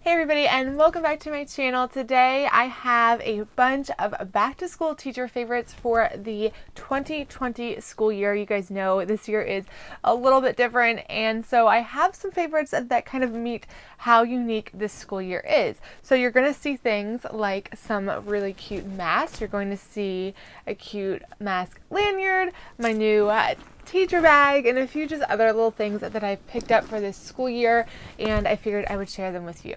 Hey everybody, and welcome back to my channel. Today I have a bunch of back to school teacher favorites for the 2020 school year. You guys know this year is a little bit different, and so I have some favorites that kind of meet how unique this school year is. So you're going to see things like some really cute masks. You're going to see a cute mask lanyard, my new teacher bag, and a few just other little things that I've picked up for this school year, and I figured I would share them with you.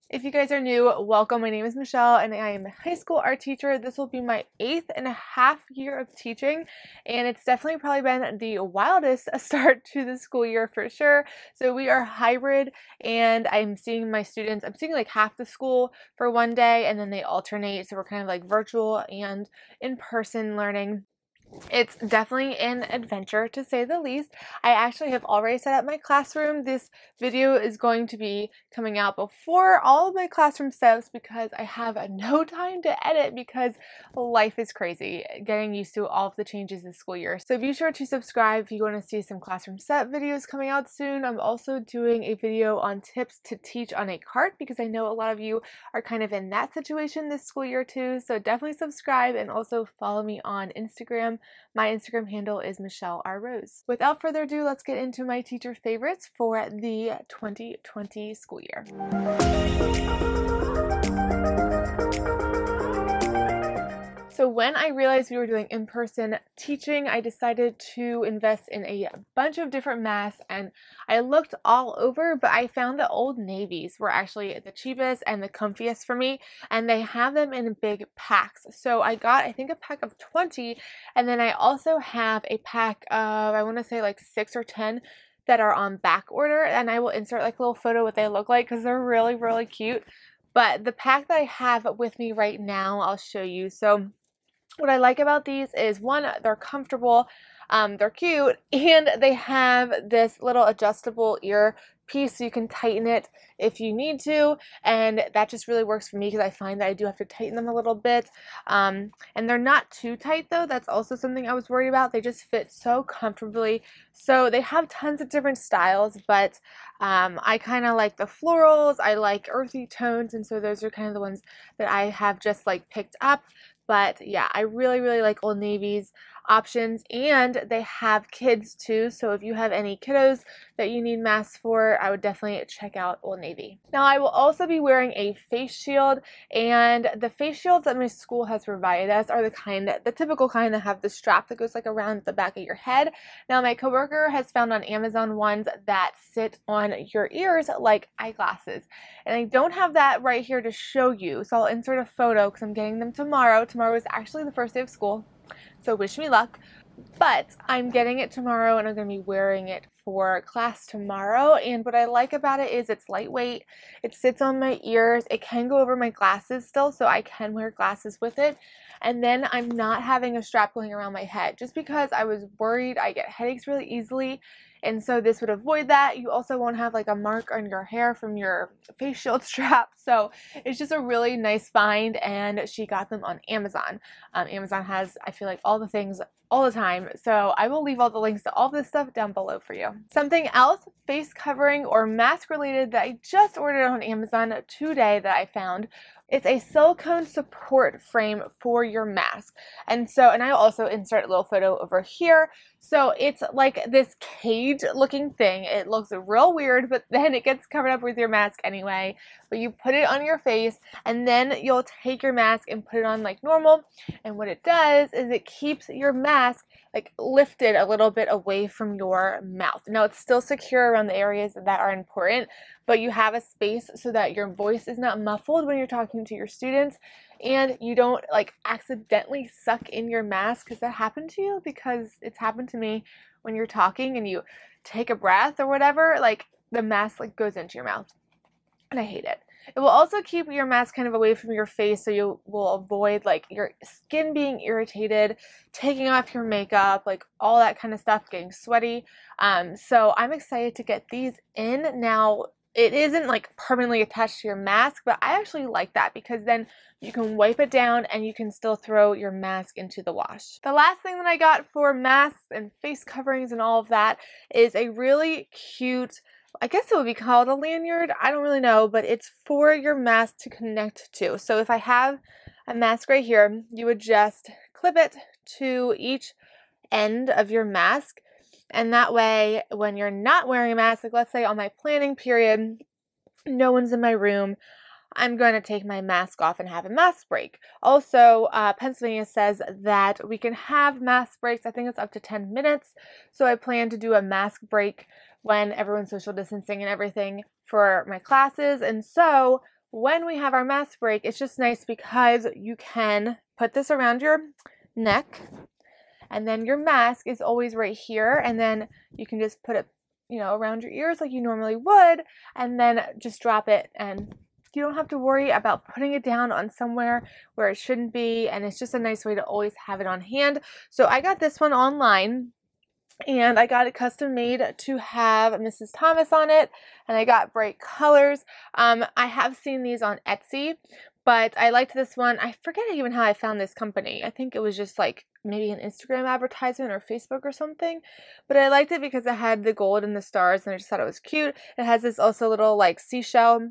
If you guys are new, welcome. My name is Michelle and I am a high school art teacher. This will be my 8.5 year of teaching, and it's definitely probably been the wildest start to the school year for sure. So we are hybrid, and I'm seeing my students, I'm seeing like half the school for one day and then they alternate. So we're kind of like virtual and in-person learning. It's definitely an adventure, to say the least. I actually have already set up my classroom. This video is going to be coming out before all of my classroom steps because I have no time to edit because life is crazy getting used to all of the changes this school year. So be sure to subscribe if you want to see some classroom set videos coming out soon. I'm also doing a video on tips to teach on a cart because I know a lot of you are kind of in that situation this school year too. So definitely subscribe and also follow me on Instagram. My Instagram handle is Michelle R. Rose. Without further ado, let's get into my teacher favorites for the 2020 school year. So when I realized we were doing in-person teaching, I decided to invest in a bunch of different masks, and I looked all over, but I found that Old Navy's were actually the cheapest and the comfiest for me, and they have them in big packs. So I got, I think, a pack of 20, and then I also have a pack of, I want to say like 6 or 10 that are on back order, and I will insert like a little photo what they look like because they're really, really cute. But the pack that I have with me right now, I'll show you. So what I like about these is, one, they're comfortable, they're cute, and they have this little adjustable ear piece so you can tighten it if you need to, and that just really works for me because I find that I do have to tighten them a little bit, and they're not too tight though. That's also something I was worried about. They just fit so comfortably. So they have tons of different styles, but I kind of like the florals, I like earthy tones, and so those are kind of the ones that I have just like picked up. But yeah, I really, really like Old Navy's options, and they have kids too. So if you have any kiddos that you need masks for, I would definitely check out Old Navy. Now I will also be wearing a face shield, and the face shields that my school has provided us are the typical kind that have the strap that goes like around the back of your head. Now my coworker has found on Amazon ones that sit on your ears like eyeglasses, and I don't have that right here to show you, so I'll insert a photo because I'm getting them tomorrow. Tomorrow is actually the first day of school, so wish me luck. But I'm getting it tomorrow and I'm going to be wearing it for class tomorrow. And what I like about it is it's lightweight, it sits on my ears, it can go over my glasses still, so I can wear glasses with it. And then I'm not having a strap going around my head just because I was worried I get headaches really easily. And so this would avoid that. You also won't have like a mark on your hair from your face shield strap. So it's just a really nice find, and she got them on Amazon. Amazon has, I feel like, all the things all the time. So I will leave all the links to all this stuff down below for you. Something else face covering or mask related that I just ordered on Amazon today that I found. It's a silicone support frame for your mask. And I'll also insert a little photo over here. So it's like this cage looking thing. It looks real weird, but then it gets covered up with your mask anyway. But you put it on your face, and then you'll take your mask and put it on like normal. And what it does is it keeps your mask like lifted a little bit away from your mouth. Now it's still secure around the areas that are important, but you have a space so that your voice is not muffled when you're talking to your students, and you don't like accidentally suck in your mask. Has that happened to you? Because it's happened to me when you're talking and you take a breath or whatever, like the mask like goes into your mouth, and I hate it. It will also keep your mask kind of away from your face, so you will avoid like your skin being irritated, taking off your makeup, like all that kind of stuff, getting sweaty. So I'm excited to get these in. Now it isn't like permanently attached to your mask, but I actually like that because then you can wipe it down and you can still throw your mask into the wash. The last thing that I got for masks and face coverings and all of that is a really cute I guess it would be called a lanyard. I don't really know, but it's for your mask to connect to. So if I have a mask right here, you would just clip it to each end of your mask. And that way, when you're not wearing a mask, like let's say on my planning period, no one's in my room, I'm going to take my mask off and have a mask break. Also, Pennsylvania says that we can have mask breaks. I think it's up to 10 minutes. So I plan to do a mask break when everyone's social distancing and everything for my classes. And so when we have our mask break, it's just nice because you can put this around your neck, and then your mask is always right here, and then you can just put it, you know, around your ears like you normally would, and then just drop it, and you don't have to worry about putting it down on somewhere where it shouldn't be, and it's just a nice way to always have it on hand. So I got this one online, and I got it custom made to have Mrs. Thomas on it, and I got bright colors. I have seen these on Etsy, but I liked this one. I forget even how I found this company. I think it was just like maybe an Instagram advertisement or Facebook or something, but I liked it because it had the gold and the stars, and I just thought it was cute. It has this also little like seashell.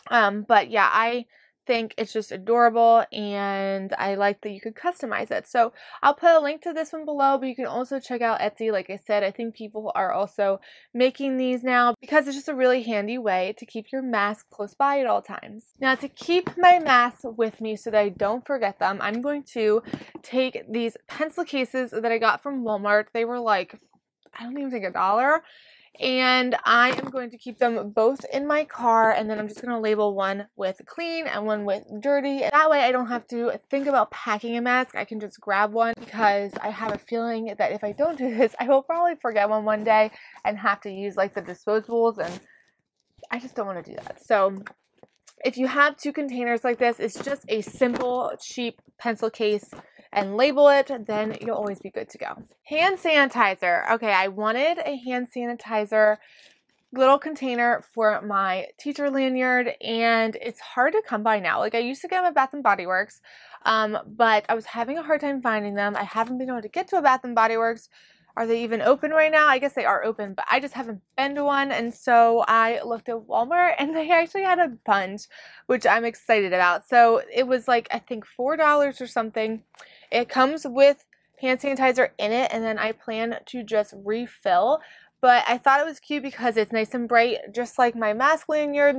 But yeah, I think it's just adorable, and I like that you could customize it. So I'll put a link to this one below, but you can also check out Etsy. Like I said, I think people are also making these now because it's just a really handy way to keep your mask close by at all times. Now, to keep my masks with me so that I don't forget them, I'm going to take these pencil cases that I got from Walmart. They were like, I don't even think $1. And I am going to keep them both in my car, and then I'm just going to label one with clean and one with dirty. And that way I don't have to think about packing a mask. I can just grab one, because I have a feeling that if I don't do this, I will probably forget one day and have to use like the disposables, and I just don't want to do that. So if you have 2 containers like this, it's just a simple, cheap pencil case, and label it, then you'll always be good to go. Hand sanitizer. Okay, I wanted a hand sanitizer little container for my teacher lanyard, and it's hard to come by now. Like, I used to get them at Bath & Body Works, but I was having a hard time finding them. I haven't been able to get to a Bath & Body Works. Are they even open right now? I guess they are open, but I just haven't been to one. And so I looked at Walmart, and they actually had a bunch, which I'm excited about. So it was like, I think $4 or something. It comes with hand sanitizer in it, and then I plan to just refill. But I thought it was cute because it's nice and bright, just like my mask lanyard,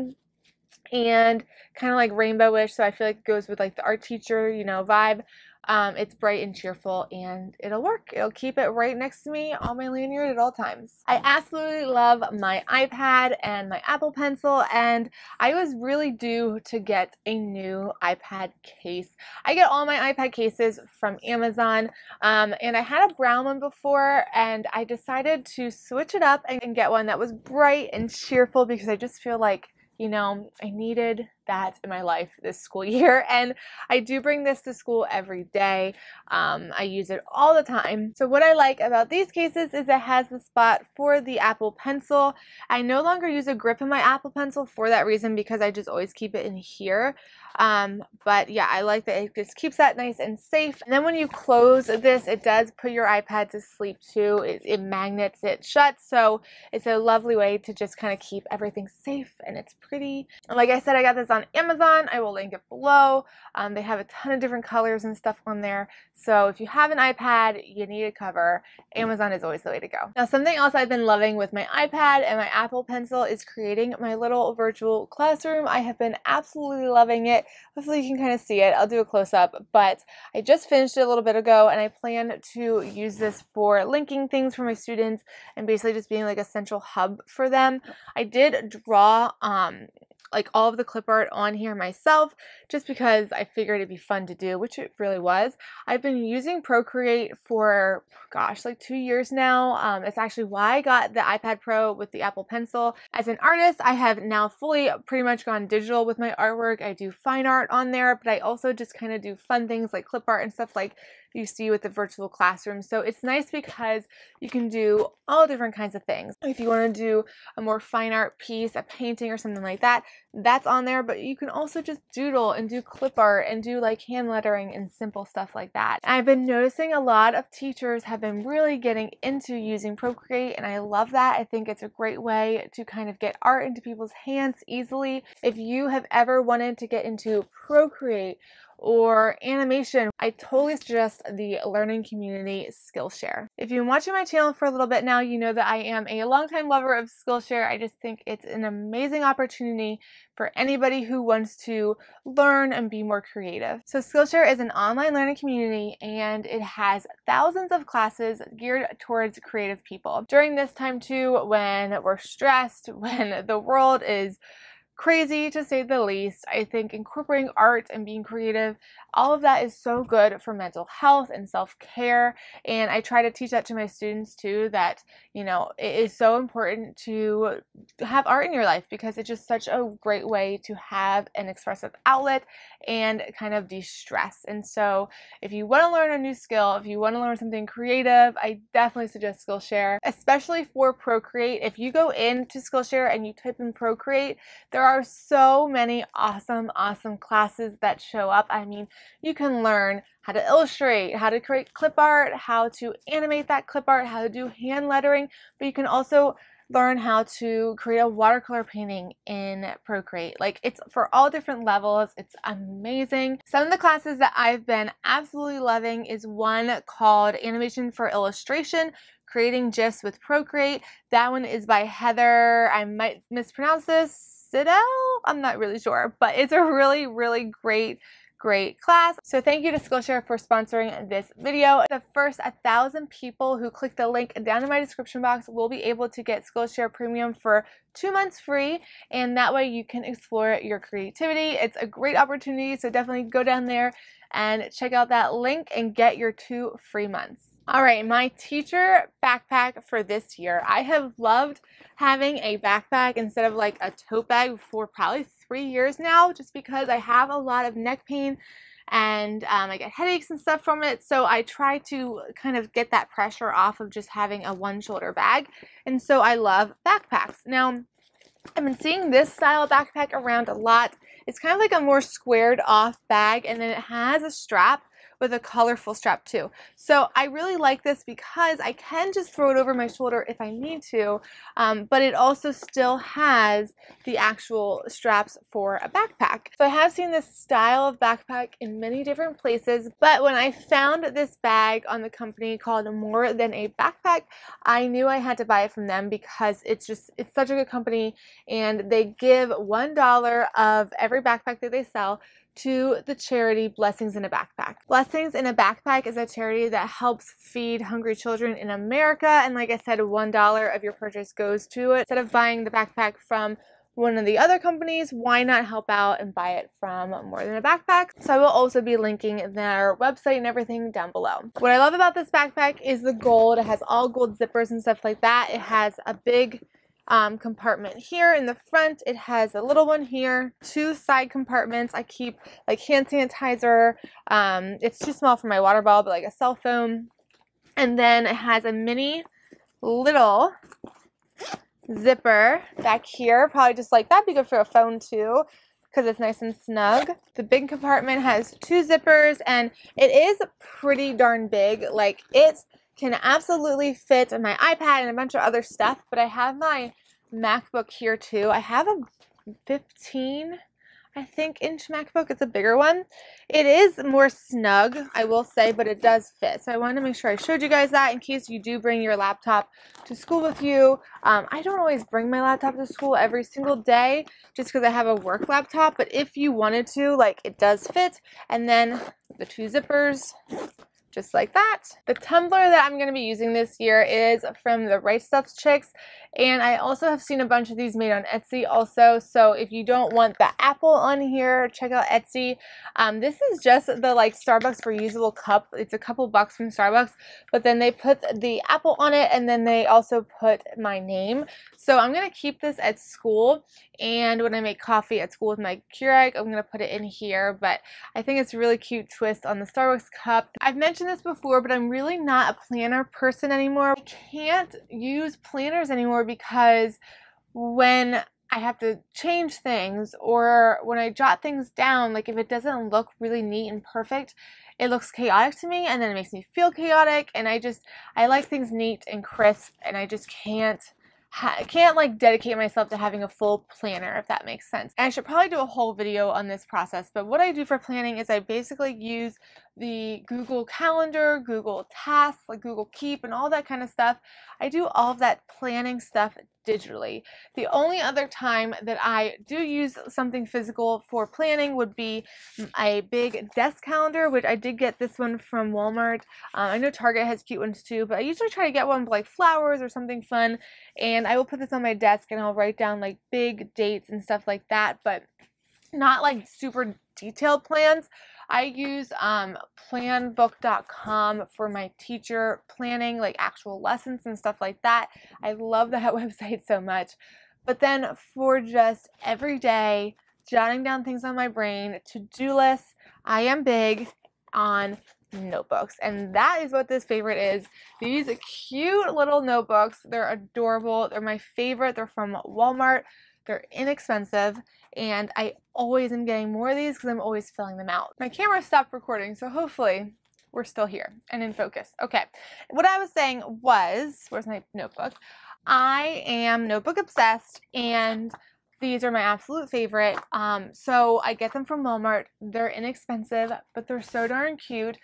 and kind of like rainbowish. So I feel like it goes with like the art teacher, you know, vibe. It's bright and cheerful, and it'll work. It'll keep it right next to me on my lanyard at all times. I absolutely love my iPad and my Apple Pencil, and I was really due to get a new iPad case. I get all my iPad cases from Amazon, and I had a brown one before, and I decided to switch it up and get one that was bright and cheerful, because I just feel like, you know, I needed that in my life this school year, and I do bring this to school every day. I use it all the time. So what I like about these cases is it has the spot for the Apple Pencil. I no longer use a grip in my Apple Pencil for that reason, because I just always keep it in here. But yeah, I like that it just keeps that nice and safe. And then when you close this, it does put your iPad to sleep too. It magnets it shut, so it's a lovely way to just kind of keep everything safe, and it's pretty. And like I said, I got this on Amazon. I will link it below. They have a ton of different colors and stuff on there. So if you have an iPad, you need a cover, Amazon is always the way to go. Now, something else I've been loving with my iPad and my Apple Pencil is creating my little virtual classroom. I have been absolutely loving it. Hopefully you can kind of see it. I'll do a close-up, but I just finished it a little bit ago, and I plan to use this for linking things for my students and basically just being like a central hub for them. I did draw like all of the clip art on here myself, just because I figured it'd be fun to do, which it really was. I've been using Procreate for, gosh, like 2 years now. It's actually why I got the iPad Pro with the Apple Pencil. As an artist, I have now fully pretty much gone digital with my artwork. I do fine art on there, but I also just kind of do fun things like clip art and stuff like you see with the virtual classroom. So it's nice because you can do all different kinds of things. If you want to do a more fine art piece, a painting or something like that, that's on there, but you can also just doodle and do clip art and do like hand lettering and simple stuff like that. I've been noticing a lot of teachers have been really getting into using Procreate, and I love that. I think it's a great way to kind of get art into people's hands easily. If you have ever wanted to get into Procreate or animation, I totally suggest the learning community Skillshare. If you've been watching my channel for a little bit now, you know that I am a longtime lover of Skillshare. I just think it's an amazing opportunity for anybody who wants to learn and be more creative. So Skillshare is an online learning community, and it has thousands of classes geared towards creative people. During this time too, when we're stressed, when the world is crazy to say the least, I think incorporating art and being creative, all of that is so good for mental health and self-care. And I try to teach that to my students too, that, you know, it is so important to have art in your life because it's just such a great way to have an expressive outlet and kind of de-stress. And so if you want to learn a new skill, if you want to learn something creative, I definitely suggest Skillshare, especially for Procreate. If you go into Skillshare and you type in Procreate, there are so many awesome classes that show up. I mean, you can learn how to illustrate, how to create clip art, how to animate that clip art, how to do hand lettering, but you can also learn how to create a watercolor painting in Procreate. Like, it's for all different levels. It's amazing. Some of the classes that I've been absolutely loving is one called Animation for Illustration, Creating GIFs with Procreate. That one is by Heather, I might mispronounce this, Sidell? I'm not really sure, but it's a really great class. So thank you to Skillshare for sponsoring this video. The first 1,000 people who click the link down in my description box will be able to get Skillshare Premium for 2 months free, and that way you can explore your creativity. It's a great opportunity, so definitely go down there and check out that link and get your 2 free months. Alright, my teacher backpack for this year. I have loved having a backpack instead of like a tote bag for probably 3 years now, just because I have a lot of neck pain and I get headaches and stuff from it. So I try to kind of get that pressure off of just having a one shoulder bag. And so I love backpacks. Now, I've been seeing this style backpack around a lot. It's kind of like a more squared off bag, and then it has a strap with a colorful strap too. So I really like this because I can just throw it over my shoulder if I need to, but it also still has the actual straps for a backpack. So I have seen this style of backpack in many different places, but when I found this bag on the company called More Than a Backpack, I knew I had to buy it from them because it's such a good company, and they give $1 of every backpack that they sell to the charity Blessings in a Backpack. Blessings in a Backpack is a charity that helps feed hungry children in America, and like I said, $1 of your purchase goes to it. Instead of buying the backpack from one of the other companies, why not help out and buy it from More Than a Backpack? So I will also be linking their website and everything down below. What I love about this backpack is the gold. It has all gold zippers and stuff like that. It has a big compartment here in the front. It has a little one here, 2 side compartments. I keep like hand sanitizer. It's too small for my water bottle, but like a cell phone. And then it has a mini little zipper back here, probably just like that, be good for a phone too, because it's nice and snug. The big compartment has 2 zippers, and it is pretty darn big. Like, it can absolutely fit in my iPad and a bunch of other stuff, but I have my MacBook here too. I have a 15, I think, inch MacBook. It's a bigger one. It is more snug, I will say, but it does fit. So I wanted to make sure I showed you guys that in case you do bring your laptop to school with you. I don't always bring my laptop to school every single day just because I have a work laptop, but if you wanted to, like, it does fit. And then the 2 zippers, just like that. The tumbler that I'm going to be using this year is from the Right Stuff Chicks, and I also have seen a bunch of these made on Etsy also, so if you don't want the apple on here, check out Etsy. This is just the like Starbucks reusable cup. It's a couple bucks from Starbucks, but then they put the apple on it, and then they also put my name. So I'm going to keep this at school, and when I make coffee at school with my Keurig, I'm going to put it in here. But I think it's a really cute twist on the Starbucks cup. I've mentioned this before, but I'm really not a planner person anymore. I can't use planners anymore because when I have to change things or when I jot things down, like if it doesn't look really neat and perfect, it looks chaotic to me and then it makes me feel chaotic, and I like things neat and crisp, and I just can't like dedicate myself to having a full planner, if that makes sense. And I should probably do a whole video on this process, but what I do for planning is I basically use the Google Calendar, Google Tasks, like Google Keep and all that kind of stuff. I do all of that planning stuff digitally. The only other time that I do use something physical for planning would be a big desk calendar, which I did get this one from Walmart. I know Target has cute ones too, but I usually try to get one with like flowers or something fun, and I will put this on my desk and I'll write down like big dates and stuff like that, but not like super detailed plans. I use planbook.com for my teacher planning, like actual lessons and stuff like that. I love that website so much. But then for just everyday jotting down things on my brain, to-do lists, I am big on notebooks, and that is what this favorite is. These cute little notebooks, they're adorable. They're my favorite. They're from Walmart. They're inexpensive, and I always am getting more of these because I'm always filling them out. My camera stopped recording, so hopefully we're still here and in focus. Okay, what I was saying was, where's my notebook? I am notebook obsessed, and these are my absolute favorite. So I get them from Walmart. They're inexpensive, but they're so darn cute.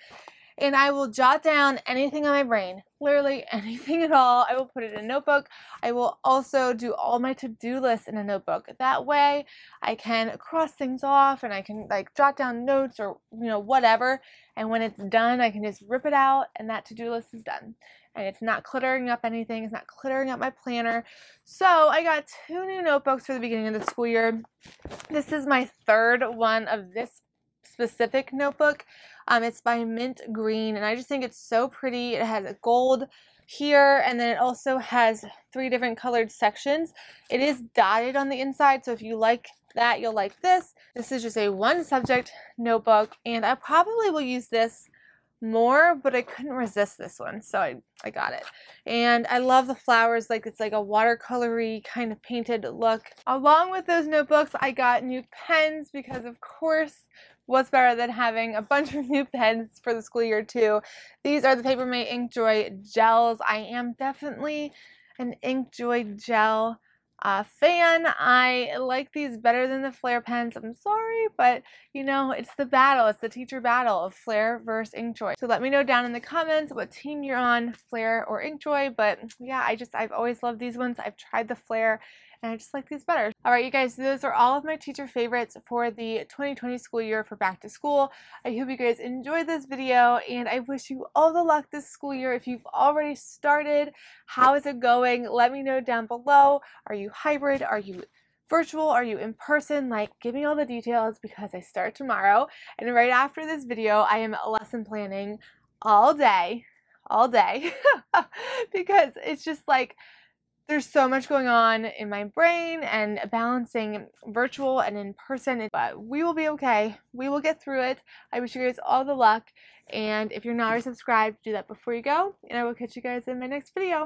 And I will jot down anything on my brain, literally anything at all. I will put it in a notebook. I will also do all my to-do lists in a notebook. That way I can cross things off and I can like jot down notes or, you know, whatever. And when it's done, I can just rip it out and that to-do list is done. And it's not cluttering up anything. It's not cluttering up my planner. So I got 2 new notebooks for the beginning of the school year. This is my 3rd one of this specific notebook. It's by Mint Green, and I just think it's so pretty. It has a gold here, and then it also has 3 different colored sections. It is dotted on the inside, so if you like that, you'll like this. This is just a 1-subject notebook, and I probably will use this more, but I couldn't resist this one, so I got it. And I love the flowers, like it's like a watercolory kind of painted look. Along with those notebooks, I got new pens because, of course, what's better than having a bunch of new pens for the school year too? These are the Papermate Inkjoy gels. I am definitely an Inkjoy gel fan. I like these better than the Flair pens. I'm sorry, but you know, it's the battle. It's the teacher battle of Flair versus Inkjoy. So let me know down in the comments what team you're on, Flair or Inkjoy. But yeah, I've always loved these ones. I've tried the Flair and I just like these better. All right, you guys, those are all of my teacher favorites for the 2020 school year for back to school. I hope you guys enjoyed this video, and I wish you all the luck this school year. If you've already started, how is it going? Let me know down below. Are you hybrid? Are you virtual? Are you in person? Like, give me all the details because I start tomorrow. And right after this video, I am lesson planning all day because it's just like, there's so much going on in my brain and balancing virtual and in person, but we will be okay. We will get through it. I wish you guys all the luck, and if you're not already subscribed, do that before you go, and I will catch you guys in my next video.